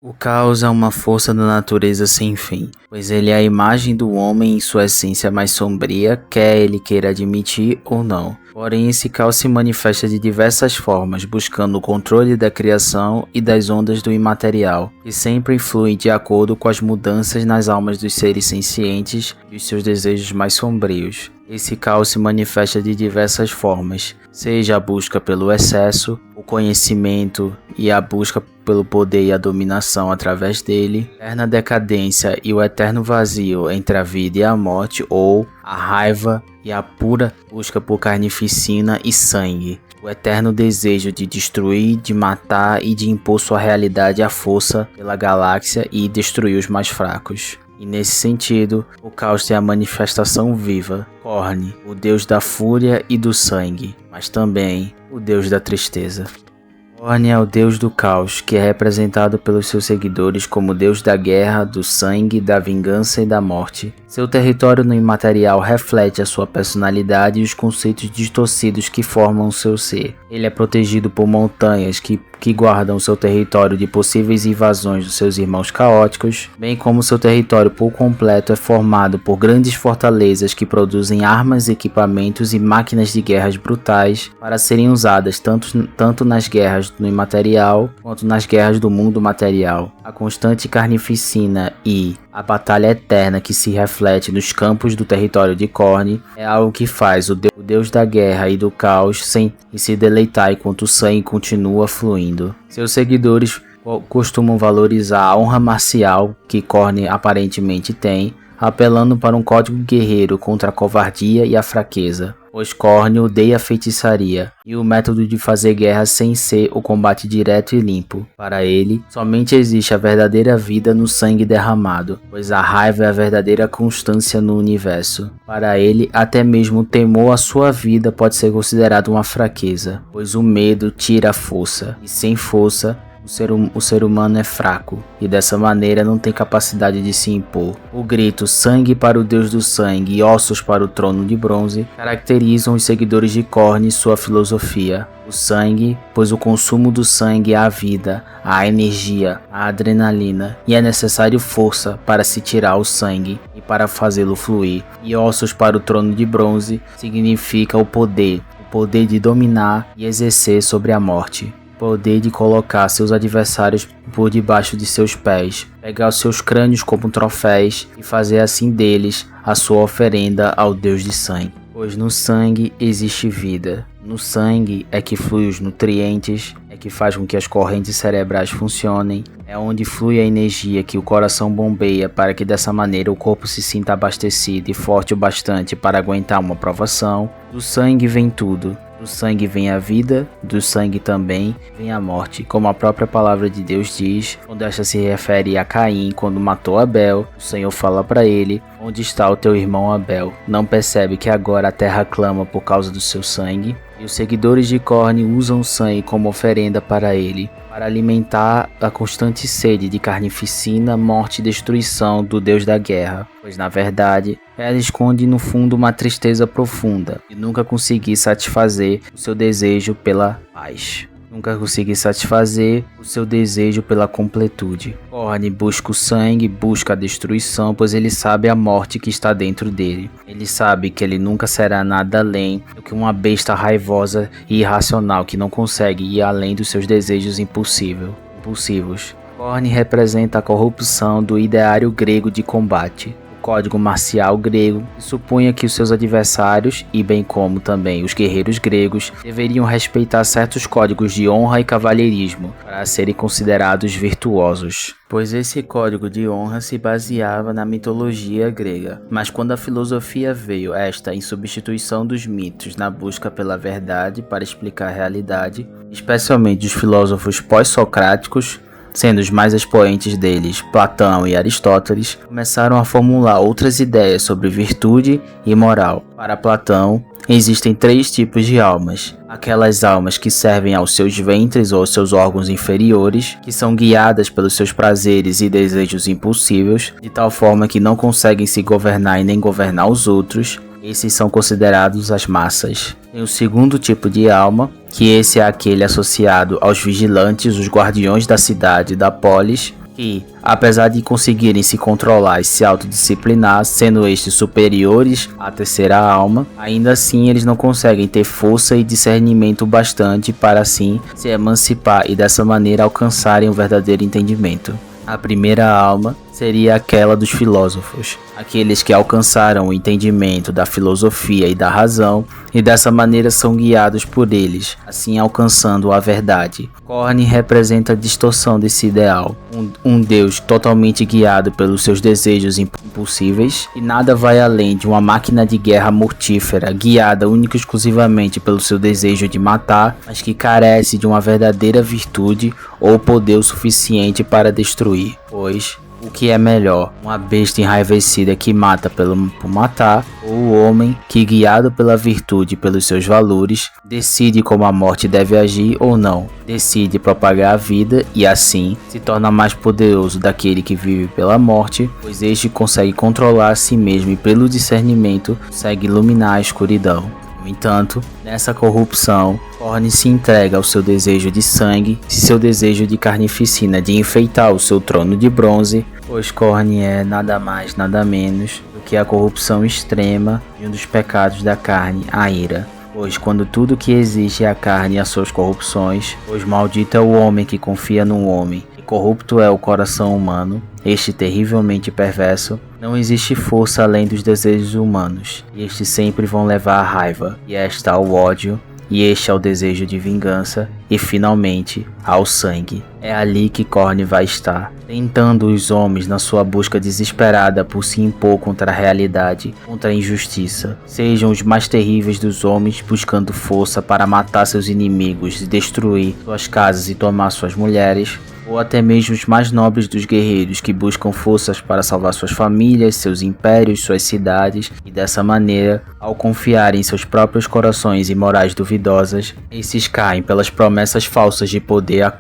O caos é uma força da natureza sem fim, pois ele é a imagem do homem em sua essência mais sombria, quer ele queira admitir ou não. Porém, esse caos se manifesta de diversas formas, buscando o controle da criação e das ondas do imaterial, que sempre influem de acordo com as mudanças nas almas dos seres sencientes e os seus desejos mais sombrios. Esse caos se manifesta de diversas formas, seja a busca pelo excesso, o conhecimento e a busca pelo poder e a dominação através dele, a eterna decadência e o eterno vazio entre a vida e a morte, ou a raiva e a pura busca por carnificina e sangue, o eterno desejo de destruir, de matar e de impor sua realidade à força pela galáxia e destruir os mais fracos. E nesse sentido, o caos é a manifestação viva, Korn, o deus da fúria e do sangue, mas também o deus da tristeza. Korn é o deus do caos, que é representado pelos seus seguidores como deus da guerra, do sangue, da vingança e da morte. Seu território no imaterial reflete a sua personalidade e os conceitos distorcidos que formam o seu ser. Ele é protegido por montanhas que guardam seu território de possíveis invasões dos seus irmãos caóticos, bem como seu território por completo é formado por grandes fortalezas que produzem armas, equipamentos e máquinas de guerras brutais para serem usadas tanto nas guerras no imaterial quanto nas guerras do mundo material. A constante carnificina e a batalha eterna que se reflete nos campos do território de Korn é algo que faz o deus da guerra e do caos se deleitar enquanto o sangue continua fluindo. Seus seguidores costumam valorizar a honra marcial que Korn aparentemente tem, apelando para um código guerreiro contra a covardia e a fraqueza, pois Korn odeia a feitiçaria e o método de fazer guerra sem ser o combate direto e limpo. Para ele, somente existe a verdadeira vida no sangue derramado, pois a raiva é a verdadeira constância no universo. Para ele, até mesmo o temor à sua vida pode ser considerado uma fraqueza, pois o medo tira a força, e sem força, o ser humano é fraco e dessa maneira não tem capacidade de se impor. O grito "sangue para o deus do sangue e ossos para o trono de bronze" caracterizam os seguidores de Korn e sua filosofia. O sangue, pois o consumo do sangue é a vida, a energia, a adrenalina, e é necessário força para se tirar o sangue e para fazê-lo fluir. E ossos para o trono de bronze significa o poder de dominar e exercer sobre a morte. Poder de colocar seus adversários por debaixo de seus pés, pegar os seus crânios como troféus e fazer assim deles a sua oferenda ao Deus de sangue. Pois no sangue existe vida. No sangue é que fluem os nutrientes, é que faz com que as correntes cerebrais funcionem, é onde flui a energia que o coração bombeia para que dessa maneira o corpo se sinta abastecido e forte o bastante para aguentar uma provação. Do sangue vem tudo. Do sangue vem a vida, do sangue também vem a morte, como a própria palavra de Deus diz, quando esta se refere a Caim quando matou Abel. O Senhor fala para ele: onde está o teu irmão Abel? Não percebe que agora a terra clama por causa do seu sangue? E os seguidores de Korn usam o sangue como oferenda para ele, para alimentar a constante sede de carnificina, morte e destruição do Deus da guerra, pois na verdade ela esconde no fundo uma tristeza profunda e nunca conseguir satisfazer o seu desejo pela paz. Nunca consegui satisfazer o seu desejo pela completude. Korn busca o sangue, busca a destruição, pois ele sabe a morte que está dentro dele. Ele sabe que ele nunca será nada além do que uma besta raivosa e irracional que não consegue ir além dos seus desejos impulsivos. Korn representa a corrupção do ideário grego de combate. Código marcial grego que supunha que os seus adversários, e bem como também os guerreiros gregos, deveriam respeitar certos códigos de honra e cavalheirismo para serem considerados virtuosos, pois esse código de honra se baseava na mitologia grega. Mas quando a filosofia veio em substituição dos mitos na busca pela verdade para explicar a realidade, especialmente os filósofos pós-socráticos, sendo os mais expoentes deles Platão e Aristóteles, começaram a formular outras ideias sobre virtude e moral. Para Platão, existem 3 tipos de almas: aquelas almas que servem aos seus ventres ou aos seus órgãos inferiores, que são guiadas pelos seus prazeres e desejos impulsivos, de tal forma que não conseguem se governar e nem governar os outros. Esses são considerados as massas. Tem o segundo tipo de alma, que esse é aquele associado aos vigilantes, os guardiões da cidade, da polis, que que, apesar de conseguirem se controlar e se autodisciplinar, sendo estes superiores à terceira alma, ainda assim eles não conseguem ter força e discernimento bastante para assim se emancipar e dessa maneira alcançarem o verdadeiro entendimento. A primeira alma seria aquela dos filósofos, aqueles que alcançaram o entendimento da filosofia e da razão e dessa maneira são guiados por eles, assim alcançando a verdade. Korn representa a distorção desse ideal, um Deus totalmente guiado pelos seus desejos impulsíveis e nada vai além de uma máquina de guerra mortífera, guiada única e exclusivamente pelo seu desejo de matar, mas que carece de uma verdadeira virtude ou poder o suficiente para destruir, pois o que é melhor, uma besta enraivecida que mata por matar, ou o homem que, guiado pela virtude e pelos seus valores, decide como a morte deve agir ou não, decide propagar a vida e assim se torna mais poderoso daquele que vive pela morte, pois este consegue controlar a si mesmo e pelo discernimento consegue iluminar a escuridão. No entanto, nessa corrupção, Korn se entrega ao seu desejo de sangue e seu desejo de carnificina de enfeitar o seu trono de bronze, pois Korn é nada mais nada menos do que a corrupção extrema de um dos pecados da carne, a ira. Pois quando tudo que existe é a carne e as suas corrupções, pois maldito é o homem que confia no homem, e corrupto é o coração humano, este terrivelmente perverso, não existe força além dos desejos humanos, e estes sempre vão levar à raiva, e esta ao ódio, e este ao desejo de vingança, e finalmente ao sangue. É ali que Korn vai estar, tentando os homens na sua busca desesperada por se impor contra a realidade, contra a injustiça. Sejam os mais terríveis dos homens buscando força para matar seus inimigos e destruir suas casas e tomar suas mulheres, ou até mesmo os mais nobres dos guerreiros que buscam forças para salvar suas famílias, seus impérios, suas cidades, e dessa maneira, ao confiar em seus próprios corações e morais duvidosas, esses caem pelas promessas falsas de poder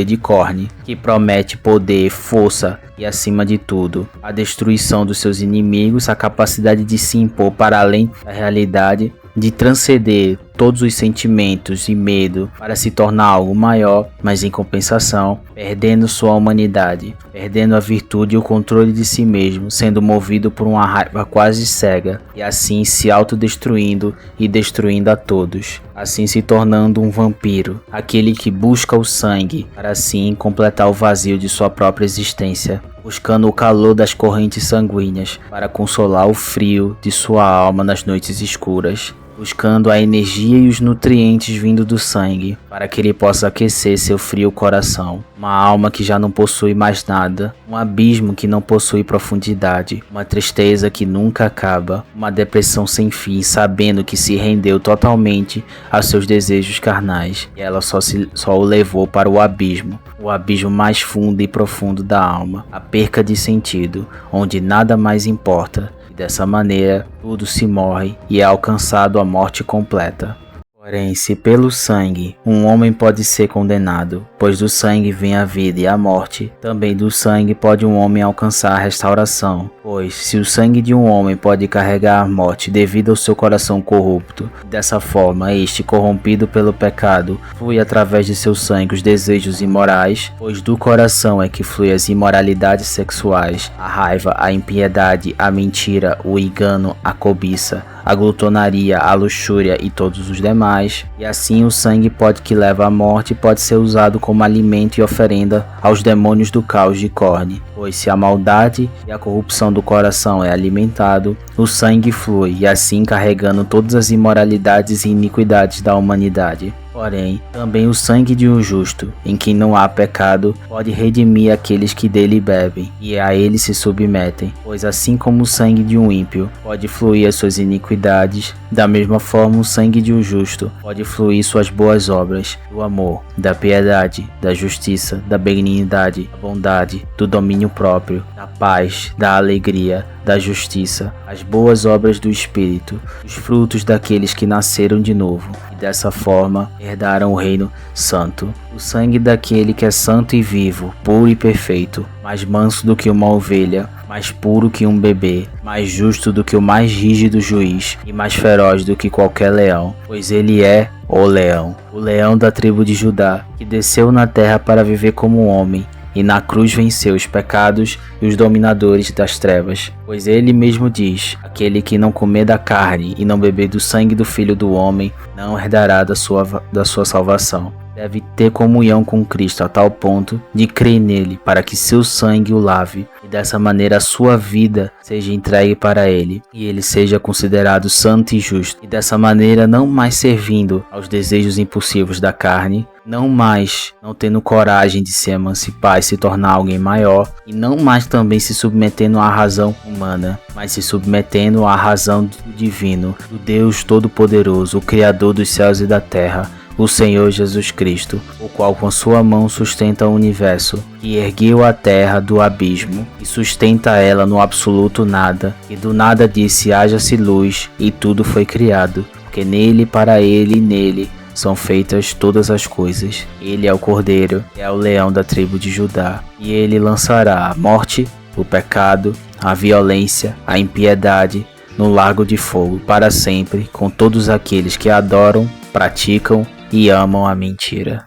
de Korn, que promete poder, força e, acima de tudo, a destruição dos seus inimigos, a capacidade de se impor para além da realidade, de transcender todos os sentimentos e medo para se tornar algo maior, mas em compensação, perdendo sua humanidade, perdendo a virtude e o controle de si mesmo, sendo movido por uma raiva quase cega, e assim se autodestruindo e destruindo a todos, assim se tornando um vampiro, aquele que busca o sangue para assim completar o vazio de sua própria existência, buscando o calor das correntes sanguíneas para consolar o frio de sua alma nas noites escuras, buscando a energia e os nutrientes vindo do sangue, para que ele possa aquecer seu frio coração. Uma alma que já não possui mais nada, um abismo que não possui profundidade, uma tristeza que nunca acaba, uma depressão sem fim, sabendo que se rendeu totalmente aos seus desejos carnais, e ela só o levou para o abismo mais fundo e profundo da alma, a perca de sentido, onde nada mais importa. Dessa maneira, tudo se morre e é alcançado a morte completa. Porém, se pelo sangue um homem pode ser condenado, pois do sangue vem a vida e a morte, também do sangue pode um homem alcançar a restauração. Pois, se o sangue de um homem pode carregar a morte devido ao seu coração corrupto, dessa forma este, corrompido pelo pecado, flui através de seu sangue os desejos imorais, pois do coração é que flui as imoralidades sexuais, a raiva, a impiedade, a mentira, o engano, a cobiça, a glutonaria, a luxúria e todos os demais, e assim o sangue que leva à morte pode ser usado como alimento e oferenda aos demônios do caos de Korn, pois se a maldade e a corrupção do coração é alimentado, o sangue flui, e assim carregando todas as imoralidades e iniquidades da humanidade. Porém, também o sangue de um justo, em quem não há pecado, pode redimir aqueles que dele bebem, e a ele se submetem, pois assim como o sangue de um ímpio pode fluir as suas iniquidades, da mesma forma o sangue de um justo pode fluir suas boas obras, do amor, da piedade, da justiça, da benignidade, da bondade, do domínio próprio, da paz, da alegria, da justiça, as boas obras do Espírito, os frutos daqueles que nasceram de novo, e dessa forma herdaram o reino santo. O sangue daquele que é santo e vivo, puro e perfeito, mais manso do que uma ovelha, mais puro que um bebê, mais justo do que o mais rígido juiz, e mais feroz do que qualquer leão, pois ele é o leão da tribo de Judá, que desceu na terra para viver como homem, e na cruz venceu os pecados e os dominadores das trevas. Pois ele mesmo diz: aquele que não comer da carne e não beber do sangue do Filho do Homem não herdará da sua salvação. Deve ter comunhão com Cristo a tal ponto de crer nele, para que seu sangue o lave, e dessa maneira a sua vida seja entregue para ele, e ele seja considerado santo e justo, e dessa maneira não mais servindo aos desejos impulsivos da carne, não tendo coragem de se emancipar e se tornar alguém maior, e não mais também se submetendo à razão humana, mas se submetendo à razão do divino, do Deus Todo-Poderoso, o Criador dos céus e da terra, o Senhor Jesus Cristo, o qual com sua mão sustenta o universo, que ergueu a terra do abismo e sustenta ela no absoluto nada, e do nada disse: haja-se luz, e tudo foi criado, porque nele, para ele e nele são feitas todas as coisas. Ele é o Cordeiro, é o leão da tribo de Judá, e ele lançará a morte, o pecado, a violência, a impiedade no lago de fogo para sempre, com todos aqueles que adoram, praticam e amam a mentira.